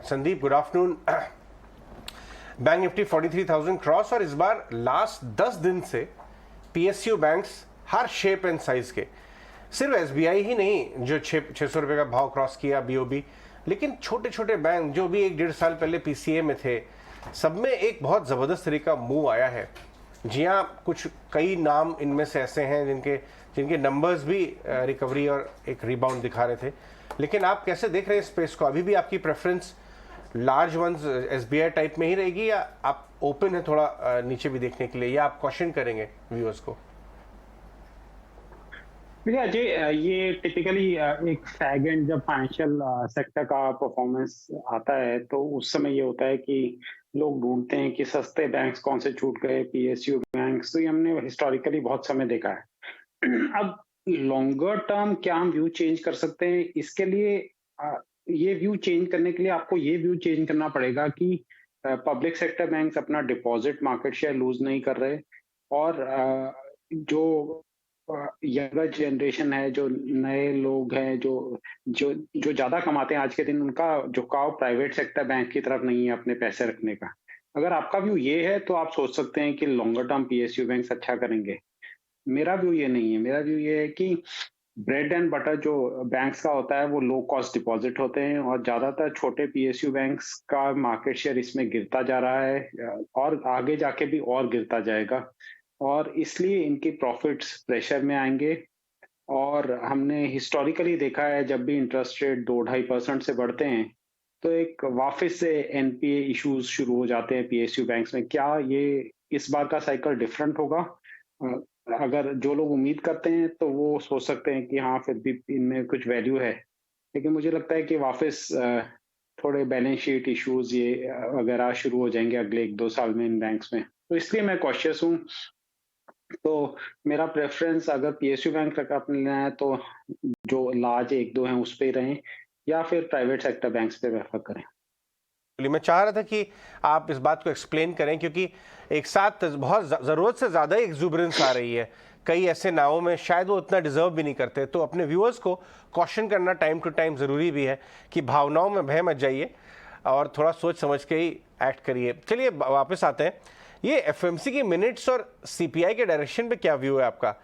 Sandeep, good afternoon. Bank Nifty 43,000 cross और इस बार last 10 दिन से PSU banks her shape and size के, सिर्फ एसबीआई ही नहीं जो 600 रुपये का भाव क्रॉस किया बीओबी, लेकिन छोटे छोटे बैंक जो भी 1-1.5 साल पहले पीसीए में थे, सब में एक बहुत ज़बरदस्त तरीका मूव आया है। जी हाँ, कुछ कई नाम इनमें से ऐसे हैं जिनके नंबर्स भी रिकवरी और एक रिबाउंड दिखा रहे थे। लेकिन आप कैसे देख रहे हैं स्पेस को? अभी भी आपकी preference large ones SBI type में ही रहेगी, या आप ओपन है थोड़ा नीचे भी देखने के लिए, या आप क्वेश्चन करेंगे व्यूअर्स को? देखिए अजय, ये टिपिकली एक फैग एंड जब फाइनेंशियल सेक्टर का परफॉर्मेंस आता है तो उस समय ये होता है कि लोग ढूंढते हैं कि सस्ते बैंक्स कौन से छूट गए, पीएसयू बैंक्स। तो ये हमने हिस्टोरिकली बहुत समय देखा है। अब लॉन्गर टर्म क्या हम व्यू चेंज कर सकते हैं? इसके लिए ये व्यू चेंज करने के लिए आपको ये व्यू चेंज करना पड़ेगा कि पब्लिक सेक्टर बैंक्स अपना डिपॉजिट मार्केट शेयर लूज नहीं कर रहे, और जो यंगर जनरेशन है, जो नए लोग हैं, जो जो जो ज्यादा कमाते हैं आज के दिन, उनका झुकाव प्राइवेट सेक्टर बैंक की तरफ नहीं है अपने पैसे रखने का। अगर आपका व्यू ये है तो आप सोच सकते हैं कि लॉन्गर टर्म पीएसयू बैंक्स अच्छा करेंगे। मेरा व्यू ये नहीं है। मेरा व्यू ये है कि ब्रेड एंड बटर जो बैंक्स का होता है वो लो कॉस्ट डिपॉजिट होते हैं, और ज्यादातर छोटे पीएसयू बैंक्स का मार्केट शेयर इसमें गिरता जा रहा है और आगे जाके भी और गिरता जाएगा, और इसलिए इनकी प्रॉफिट्स प्रेशर में आएंगे। और हमने हिस्टोरिकली देखा है जब भी इंटरेस्ट रेट 2-2.5% से बढ़ते हैं तो एक वापस से एनपीए इश्यूज शुरू हो जाते हैं पीएसयू बैंक्स में। क्या ये इस बार का साइकिल डिफरेंट होगा? अगर जो लोग उम्मीद करते हैं तो वो सोच सकते हैं कि हाँ फिर भी इनमें कुछ वैल्यू है, लेकिन मुझे लगता है कि वापस थोड़े बैलेंस शीट इश्यूज ये वगैरह शुरू हो जाएंगे अगले 1-2 साल में इन बैंक्स में। तो इसलिए मैं कॉशियस हूँ। तो मेरा प्रेफरेंस अगर पीएसयू बैंक तक अपने लेना है तो जो लार्ज 1-2 हैं उस पे ही रहें, या फिर प्राइवेट सेक्टर बैंक्स पे रेफर करें। मैं चाह रहा था कि आप इस बात को एक्सप्लेन करें, क्योंकि एक साथ बहुत ज़रूरत से ज़्यादा एक्सूबरेंस आ रही है कई ऐसे नावों में, शायद वो उतना डिजर्व भी नहीं करते। तो अपने व्यूअर्स को कॉशन करना टाइम टू टाइम ज़रूरी भी है कि भावनाओं में बह मत जाइए और थोड़ा सोच समझ के ही एक्ट करिए। चलिए वापस आते हैं, ये एफएमसी की मिनट्स और सीपीआई के डायरेक्शन पे क्या व्यू है आपका?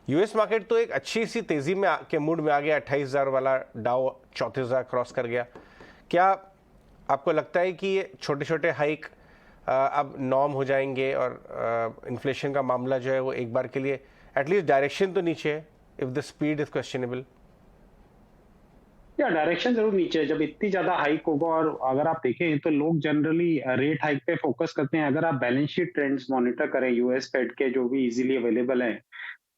यूएस मार्केट तो एक अच्छी सी तेज़ी में के मूड में आ गया, 28,000 वाला डाउ 34,000 क्रॉस कर गया। क्या आपको लगता है कि ये छोटे छोटे हाइक अब नॉर्म हो जाएंगे और इन्फ्लेशन का मामला जो है वो एक बार के लिए एटलीस्ट डायरेक्शन तो नीचे है, if the speed is questionable? या डायरेक्शन जरूर नीचे है। जब इतनी ज्यादा हाइक होगा, और अगर आप देखें तो लोग जनरली रेट हाइक पे फोकस करते हैं। अगर आप बैलेंस शीट ट्रेंड्स मॉनिटर करें यूएस फेड के जो भी इजीली अवेलेबल हैं,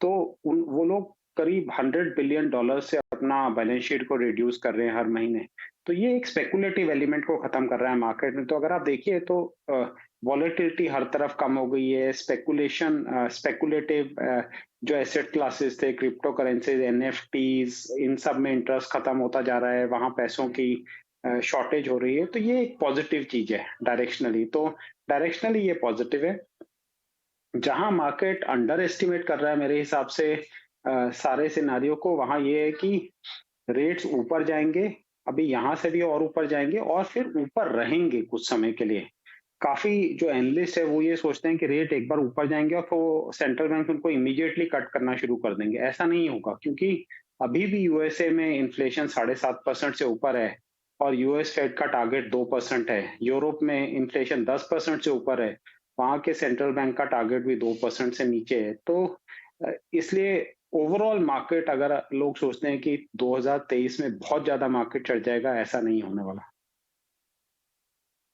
तो वो लोग करीब $100 बिलियन से अपना बैलेंस शीट को रिड्यूस कर रहे हैं हर महीने। तो ये एक स्पेकुलेटिव एलिमेंट को खत्म कर रहा है मार्केट में। तो अगर आप देखिए तो वॉलेटिलिटी हर तरफ कम हो गई है। स्पेकुलेटिव जो एसेट क्लासेस थे, क्रिप्टो करेंसीज, एनएफटीज, इन सब में इंटरेस्ट खत्म होता जा रहा है, वहां पैसों की शॉर्टेज हो रही है। तो ये एक पॉजिटिव चीज है डायरेक्शनली। तो डायरेक्शनली ये पॉजिटिव है। जहां मार्केट अंडर एस्टिमेट कर रहा है मेरे हिसाब से सारे सिनारियों को, वहां ये है कि रेट्स ऊपर जाएंगे, अभी यहां से भी और ऊपर जाएंगे, और फिर ऊपर रहेंगे कुछ समय के लिए। काफी जो एनालिस्ट है वो ये सोचते हैं कि रेट एक बार ऊपर जाएंगे और फिर सेंट्रल बैंक उनको इमीडिएटली कट करना शुरू कर देंगे। ऐसा नहीं होगा, क्योंकि अभी भी यूएसए में इन्फ्लेशन 7.5% से ऊपर है, और यूएस फेड का टारगेट 2% है। यूरोप में इन्फ्लेशन 10% से ऊपर है, वहां के सेंट्रल बैंक का टारगेट भी 2% से नीचे है। तो इसलिए ओवरऑल मार्केट, अगर लोग सोचते हैं कि 2023 में बहुत ज्यादा मार्केट चढ़ जाएगा, ऐसा नहीं होने वाला।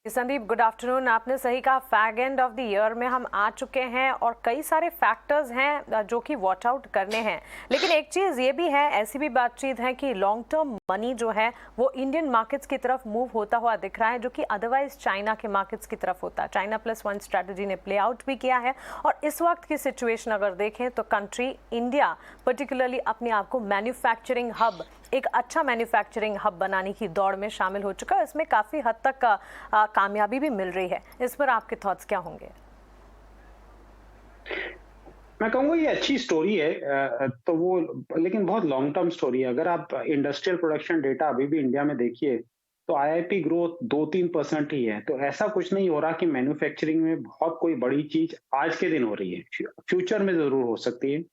Sandeep, good afternoon. आपने सही कहा, fag end of the year में हम आ चुके हैं और कई सारे फैक्टर्स हैं जो कि वॉच आउट करने हैं। लेकिन एक चीज़ ये भी है, ऐसी भी बातचीत है कि लॉन्ग टर्म मनी जो है वो इंडियन मार्केट्स की तरफ मूव होता हुआ दिख रहा है, जो कि अदरवाइज चाइना के मार्केट्स की तरफ होता है। चाइना +1 स्ट्रैटेजी ने प्ले आउट भी किया है, और इस वक्त की सिचुएशन अगर देखें तो कंट्री इंडिया पर्टिकुलरली अपने आप को मैन्युफैक्चरिंग हब, एक अच्छा मैन्युफैक्चरिंग हब बनाने की दौड़ में शामिल हो चुका है। इसमें काफ़ी हद तक कामयाबी भी मिल रही है। इस पर आपके थॉट्स क्या होंगे? मैं कहूँगा ये अच्छी स्टोरी है, तो वो, लेकिन बहुत लॉन्ग टर्म स्टोरी है। अगर आप इंडस्ट्रियल प्रोडक्शन डेटा अभी भी इंडिया में देखिए तो आईआईपी ग्रोथ 2-3% ही है। तो ऐसा कुछ नहीं हो रहा कि मैन्युफैक्चरिंग में बहुत कोई बड़ी चीज आज के दिन हो रही है, फ्यूचर में जरूर हो सकती है।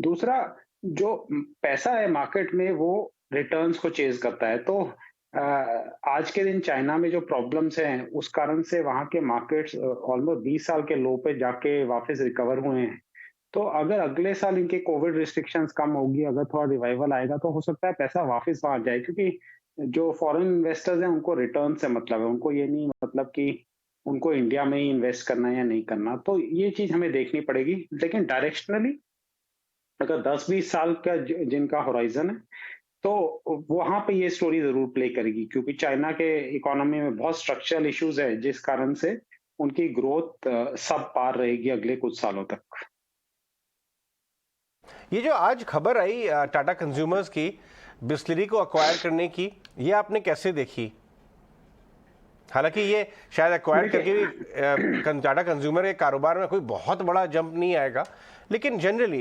दूसरा, जो पैसा है मार्केट में वो रिटर्न्स को चेज करता है। तो आज के दिन चाइना में जो प्रॉब्लम्स हैं उस कारण से वहां के मार्केट्स ऑलमोस्ट 20 साल के लो पे जाके वापस रिकवर हुए हैं। तो अगर अगले साल इनके कोविड रिस्ट्रिक्शंस कम होगी, अगर थोड़ा रिवाइवल आएगा तो हो सकता है पैसा वापस वहां जाए, क्योंकि जो फॉरेन इन्वेस्टर्स हैं उनको रिटर्न से मतलब है, उनको ये नहीं मतलब कि उनको इंडिया में ही इन्वेस्ट करना है या नहीं करना। तो ये चीज हमें देखनी पड़ेगी, लेकिन डायरेक्शनली अगर 10-20 साल का जिनका होराइजन है तो वहां पे ये स्टोरी जरूर प्ले करेगी, क्योंकि चाइना के इकोनॉमी में बहुत स्ट्रक्चरल इश्यूज है जिस कारण से उनकी ग्रोथ सब पार रहेगी अगले कुछ सालों तक। ये जो आज खबर आई टाटा कंज्यूमर्स की बिस्लरी को अक्वायर करने की, ये आपने कैसे देखी? हालांकि ये शायद अक्वायर करके भी टाटा कंज्यूमर के कारोबार में कोई बहुत बड़ा जंप नहीं आएगा, लेकिन जनरली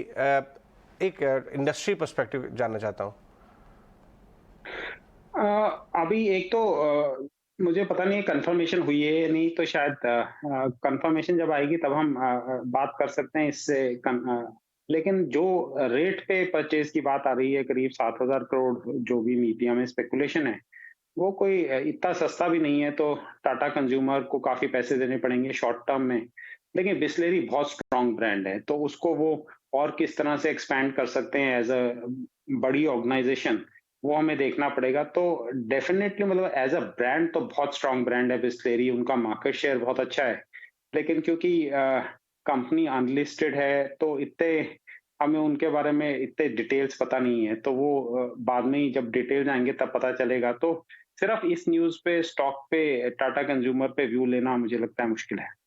एक इंडस्ट्री पर्सपेक्टिव जानना चाहता हूँ। अभी एक तो मुझे पता नहीं कंफर्मेशन हुई है या नहीं, तो शायद कंफर्मेशन जब आएगी तब हम बात कर सकते हैं इससे। लेकिन जो रेट पे परचेज की बात आ रही है, करीब 7,000 करोड़ जो भी मीडिया में स्पेकुलेशन है, वो कोई इतना सस्ता भी नहीं है। तो टाटा कंज्यूमर को काफी पैसे देने पड़ेंगे शॉर्ट टर्म में। लेकिन बिस्लेरी बहुत स्ट्रांग ब्रांड है, तो उसको वो और किस तरह से एक्सपैंड कर सकते हैं एज अ बड़ी ऑर्गेनाइजेशन, वो हमें देखना पड़ेगा। तो डेफिनेटली मतलब एज अ ब्रांड तो बहुत स्ट्रांग ब्रांड है बिस्लेरी, उनका मार्केट शेयर बहुत अच्छा है। लेकिन क्योंकि कंपनी अनलिस्टेड है तो इतने हमें उनके बारे में इतने डिटेल्स पता नहीं है, तो वो बाद में ही जब डिटेल्स आएंगे तब पता चलेगा। तो सिर्फ इस न्यूज पे स्टॉक पे टाटा कंज्यूमर पे व्यू लेना मुझे लगता है मुश्किल है।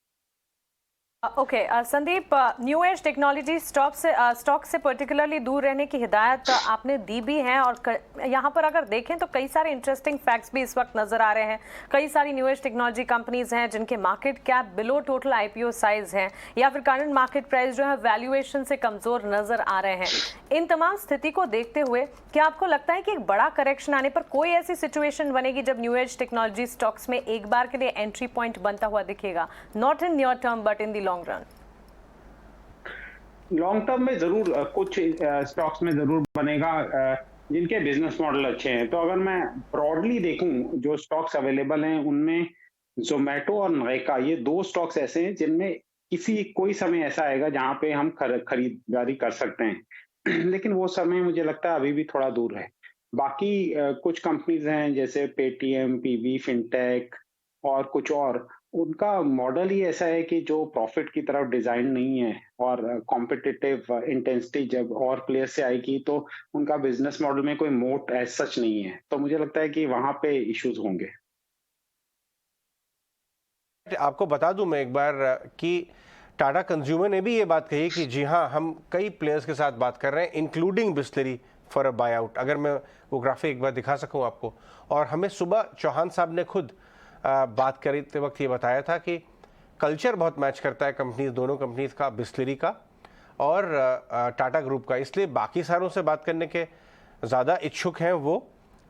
Okay Sandeep, new age technology stock से पर्टिकुलरली दूर रहने की हिदायत आपने दी भी है, और यहाँ पर अगर देखें तो कई सारे इंटरेस्टिंग फैक्ट्स भी इस वक्त नजर आ रहे हैं। कई सारी न्यू एज टेक्नोलॉजी कंपनीज हैं जिनके market cap below total IPO size हैं, या फिर करंट मार्केट प्राइस जो है वैल्यूएशन से कमजोर नजर आ रहे हैं। इन तमाम स्थिति को देखते हुए क्या आपको लगता है कि एक बड़ा करेक्शन आने पर कोई ऐसी सिचुएशन बनेगी जब न्यू एज टेक्नोलॉजी स्टॉक्स में एक बार के लिए एंट्री पॉइंट बनता हुआ दिखेगा, not in near term but in the long run? Long term में जरूर कुछ स्टॉक्स में जरूर बनेगा जिनके बिजनेस मॉडल अच्छे हैं। तो अगर मैं ब्रॉडली देखूं जो स्टॉक्स अवेलेबल हैं उनमें जोमेटो और नायका, ये दो स्टॉक्स ऐसे हैं जिनमें कोई समय ऐसा आएगा जहां पे हम खरीदारी कर सकते हैं लेकिन वो समय मुझे लगता है अभी भी थोड़ा दूर है। बाकी कुछ कंपनीज हैं जैसे पेटीएम, पीवी, फिनटेक और कुछ और, उनका मॉडल ही ऐसा है कि जो प्रॉफिट की तरफ डिजाइन नहीं है, और कॉम्पिटिटिव इंटेंसिटी जब और प्लेयर से आएगी तो उनका बिजनेस मॉडल में कोई मोट एज सच नहीं है। तो मुझे लगता है कि वहां पे इश्यूज होंगे। आपको बता दूं मैं एक बार कि टाटा कंज्यूमर ने भी ये बात कही कि जी हाँ, हम कई प्लेयर्स के साथ बात कर रहे हैं including Bisleri for a bye out. अगर मैं वो ग्राफिक एक बार दिखा सकूं आपको, और हमें सुबह चौहान साहब ने खुद बात करते वक्त ये बताया था कि कल्चर बहुत मैच करता है कंपनीज, दोनों कंपनीज का, बिस्लरी का और टाटा ग्रुप का, इसलिए बाकी सारों से बात करने के ज़्यादा इच्छुक हैं वो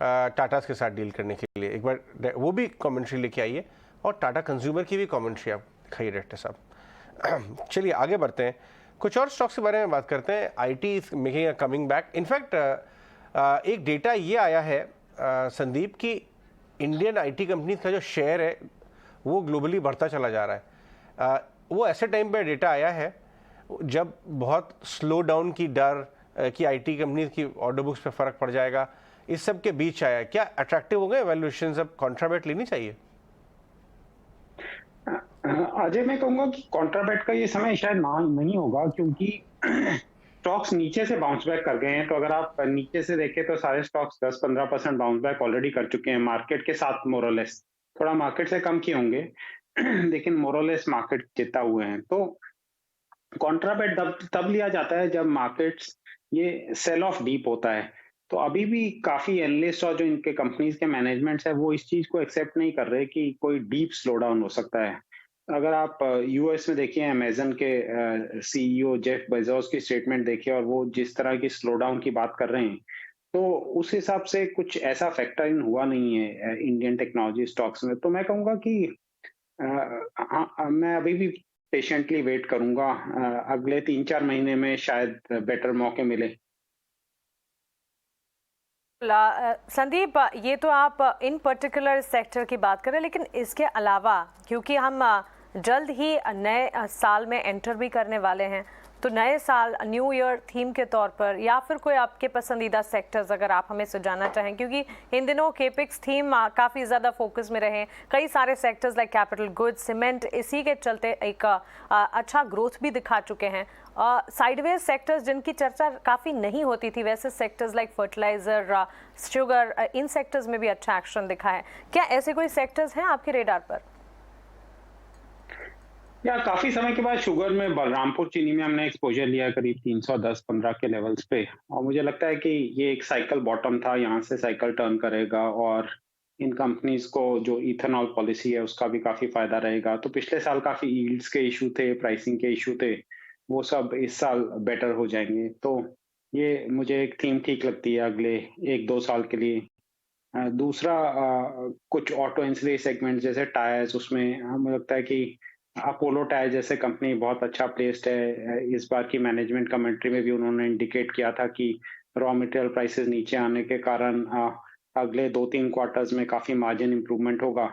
टाटा के साथ डील करने के लिए। एक बार वो भी कमेंट्री लेके आइए और टाटा कंज्यूमर की भी कमेंट्री आप दिखाइए डायरेक्टर साहब। चलिए आगे बढ़ते हैं, कुछ और स्टॉक्स के बारे में बात करते हैं। IT is making a coming back. In fact एक डेटा ये आया है संदीप की इंडियन आईटी कंपनीज का जो शेयर है वो ग्लोबली बढ़ता चला जा रहा है। वो ऐसे टाइम पे डेटा आया है जब बहुत स्लो डाउन की डर कि आईटी कंपनीज की ऑर्डर बुक्स पे फर्क पड़ जाएगा, इस सब के बीच आया है। क्या अट्रैक्टिव हो गए वैल्यूएशन? अब कॉन्ट्राबेट लेनी चाहिए? अजय, मैं कहूंगा कि कॉन्ट्राबेट का ये समय शायद नहीं होगा, क्योंकि स्टॉक्स नीचे से बाउंस बैक कर गए हैं। तो अगर आप नीचे से देखें तो सारे स्टॉक्स 10-15% बाउंस बैक ऑलरेडी कर चुके हैं मार्केट के साथ, मोरलेस। थोड़ा मार्केट से कम किए होंगे लेकिन मोरलेस मार्केट जितना हुए हैं। तो कॉन्ट्राबेट तब लिया जाता है जब मार्केट्स ये सेल ऑफ डीप होता है। तो अभी भी काफी एनालिस्ट और जो इनके कंपनीज के मैनेजमेंट्स है वो इस चीज को एक्सेप्ट नहीं कर रहे कि कोई डीप स्लो डाउन हो सकता है। अगर आप यूएस में देखिए, अमेजन के सीईओ जेफ बेजोस की स्टेटमेंट देखिए और वो जिस तरह की स्लो डाउन की बात कर रहे हैं, तो उस हिसाब से कुछ ऐसा फैक्टर इन हुआ नहीं है इंडियन टेक्नोलॉजी स्टॉक्स में। तो मैं कहूँगा कि मैं अभी भी पेशेंटली वेट करूँगा। अगले 3-4 महीने में शायद बेटर मौके मिले। संदीप, ये तो आप इन पर्टिकुलर सेक्टर की बात करें, लेकिन इसके अलावा क्योंकि हम जल्द ही नए साल में एंटर भी करने वाले हैं, तो नए साल न्यू ईयर थीम के तौर पर या फिर कोई आपके पसंदीदा सेक्टर्स अगर आप हमें सुझाना चाहें, क्योंकि इन दिनों केपिक्स थीम काफ़ी ज़्यादा फोकस में रहे। कई सारे sectors like capital goods, cement, इसी के चलते एक अच्छा ग्रोथ भी दिखा चुके हैं। साइडवेज सेक्टर्स जिनकी चर्चा काफ़ी नहीं होती थी, वैसे सेक्टर्स लाइक फर्टिलाइजर, शुगर, इन सेक्टर्स में भी अच्छा एक्शन दिखा है। क्या ऐसे कोई सेक्टर्स हैं आपके रेडार पर? या काफी समय के बाद शुगर में बलरामपुर चीनी में हमने एक्सपोजर लिया है करीब 310-15 के लेवल्स पे, और मुझे लगता है कि ये एक साइकिल बॉटम था, यहाँ से साइकिल टर्न करेगा और इन कंपनीज को जो इथेनॉल पॉलिसी है उसका भी काफी फायदा रहेगा। तो पिछले साल काफी यील्ड्स के इशू थे, प्राइसिंग के इशू थे, वो सब इस साल बेटर हो जाएंगे। तो ये मुझे एक थीम ठीक लगती है अगले 1-2 साल के लिए। दूसरा कुछ ऑटो एंसिलरी सेगमेंट जैसे टायर्स, उसमें हमें लगता है कि अपोलो टायर जैसे कंपनी बहुत अच्छा प्लेस्ड है। इस बार की मैनेजमेंट कमेंट्री में भी उन्होंने इंडिकेट किया था कि रॉ मटेरियल प्राइसेस नीचे आने के कारण अगले 2-3 क्वार्टर्स में काफी मार्जिन इंप्रूवमेंट होगा।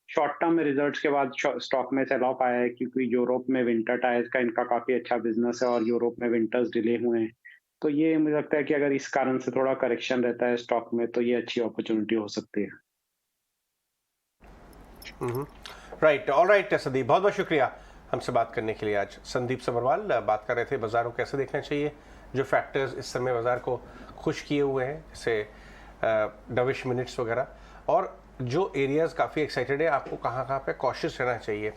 शॉर्ट टर्म में रिजल्ट्स के बाद स्टॉक में सेल ऑफ आया है क्योंकि यूरोप में विंटर टायर्स का इनका काफी अच्छा बिजनेस है और यूरोप में विंटर्स डिले हुए हैं। तो ये मुझे लगता है कि अगर इस कारण से थोड़ा करेक्शन रहता है स्टॉक में तो ये अच्छी अपॉर्चुनिटी हो सकती है। राइट, ऑल राइट संदीप, बहुत बहुत शुक्रिया हमसे बात करने के लिए। आज संदीप सबरवाल बात कर रहे थे बाजार को कैसे देखना चाहिए, जो फैक्टर्स इस समय बाजार को खुश किए हुए हैं जैसे डविश मिनट्स वगैरह, और जो एरियाज काफ़ी एक्साइटेड है, आपको कहाँ कहाँ पे कॉशियस रहना चाहिए।